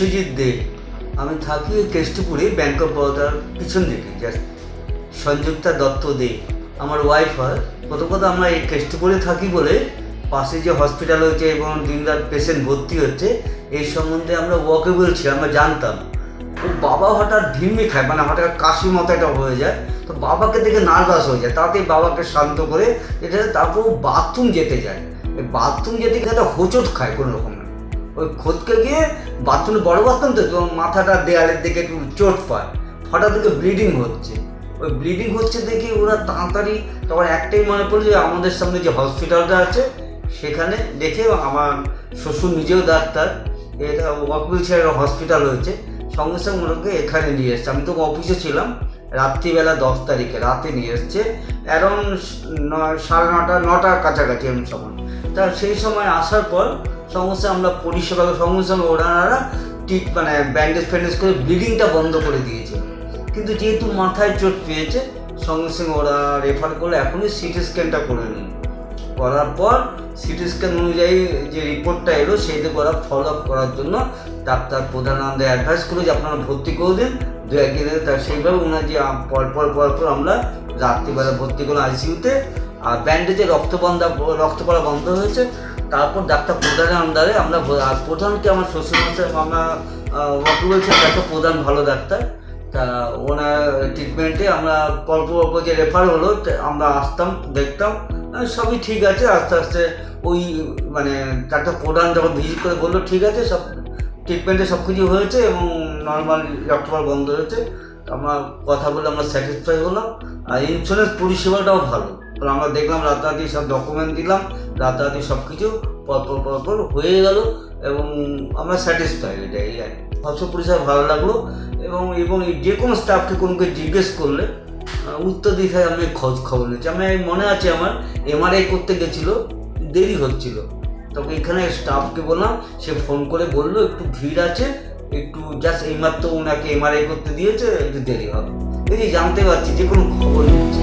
বিশ্বজিৎ দে। আমি থাকি কেষ্টপুরে, bank of বরোদার পিছন দিকে। জাস্ট সংযুক্তা দত্ত দে আমার ওয়াইফ হয়। প্রথমত আমরা এই কেষ্টপুরে থাকি বলে পাশে যে হসপিটাল হয়েছে এবং দিনরাত পেশেন্ট ভর্তি হচ্ছে এই সম্বন্ধে আমরা ওয়াকেবল ছিলাম, আমরা জানতাম। ও বাবা হঠাৎ ঢিম্মি খায়, মানে হঠাৎ কাশি মতো একটা হয়ে যায়, তো বাবাকে দেখে নার্ভাস হয়ে যায়। তাতেই বাবাকে শান্ত করে এটা, তারপর ও বাথরুম যেতে যায়। এই বাথরুম যেতে গিয়ে একটা হোঁচট খায় কোনো রকম। ওই খোঁজকে গিয়ে বাথরুমে বড় বাথরুম তো মাথাটা দেয়ালের দিকে একটু চোট পায়, হঠাৎ থেকে ব্লিডিং হচ্ছে। ওই ব্লিডিং হচ্ছে দেখে ওরা তাড়াতাড়ি, তখন একটাই মনে পড়লো যে আমাদের সামনে যে হসপিটালটা আছে সেখানে দেখে, আমার শ্বশুর নিজেও ডাক্তার, এটা ওয়াকবিল ছেড়ে হসপিটাল হয়েছে, সঙ্গে সঙ্গে ওনাকে এখানে নিয়ে এসছে। আমি তো অফিসে ছিলাম, রাত্রিবেলা 10 তারিখে রাতে নিয়ে এসছে, অ্যারাউন্ড 9:30 কাছাকাছি এমন সময়। তা সেই সময় আসার পর সঙ্গে সঙ্গে আমরা পরিষেবা, সঙ্গে সঙ্গে ওনারা মানে ব্যান্ডেজ ফ্যান্ডেজ করে ব্লিডিংটা বন্ধ করে দিয়েছে। কিন্তু যেহেতু মাথায় চোট পেয়েছে, সঙ্গে সঙ্গে ওরা রেফার করে এখনই সিটি স্ক্যানটা করে নিন। করার পর সিটি স্ক্যান অনুযায়ী যে রিপোর্টটা এলো সেইটা ওরা ফলো আপ করার জন্য ডাক্তার প্রধানানন্দে অ্যাডভাইস করে যে আপনারা ভর্তি করে দিন 2-1 দিনে। তার সেইভাবে ওনার যে পরপর আমরা রাত্রিবেলা ভর্তি করলাম আইসিইউতে। আর ব্যান্ডেজে রক্ত পড়া বন্ধ হয়েছে। তারপর ডাক্তার প্রধানের আন্ডারে আমরা, প্রধানকে আমার শ্বশুরমশাই, আমরা ওয়াকিবল ছিলাম, ডাক্তার প্রধান ভালো ডাক্তার। তা ওনার ট্রিটমেন্টে আমরা পরপর যে রেফার হলো আমরা আসতাম, দেখতাম, সবই ঠিক আছে। আস্তে আস্তে ওই মানে ডাক্তার প্রধান যখন ভিজিট করে বললো ঠিক আছে, সব ট্রিটমেন্টে সব কিছু হয়েছে এবং নর্মাল রক্তপাত বন্ধ হয়েছে। আমরা কথা বলে আমরা স্যাটিসফাই হলাম। আর ইন্স্যুরেন্স পরিষেবাটাও ভালো, কারণ আমরা দেখলাম রাতারাতি সব ডকুমেন্ট দিলাম, রাতারাতি সব কিছু পরপর হয়ে গেল এবং আমরা স্যাটিসফাই। এটাই আর হসপিটাল পরিষেবা ভালো লাগলো। এবং যে কোনো স্টাফকে কোনো জিজ্ঞেস করলে উত্তর দিতে আমি খবর নিচ্ছি। আমি মনে আছে আমার এমআরআই করতে গেছিলো, দেরি হচ্ছিল, তখন এখানে স্টাফকে বললাম, সে ফোন করে বললো একটু ভিড় আছে, একটু জাস্ট এইমাত্র ওনাকে এমআরআই করতে দিয়েছে, একটু দেরি হবে। এই যে জানতে পারছি যে কোনো খবর নিচ্ছি।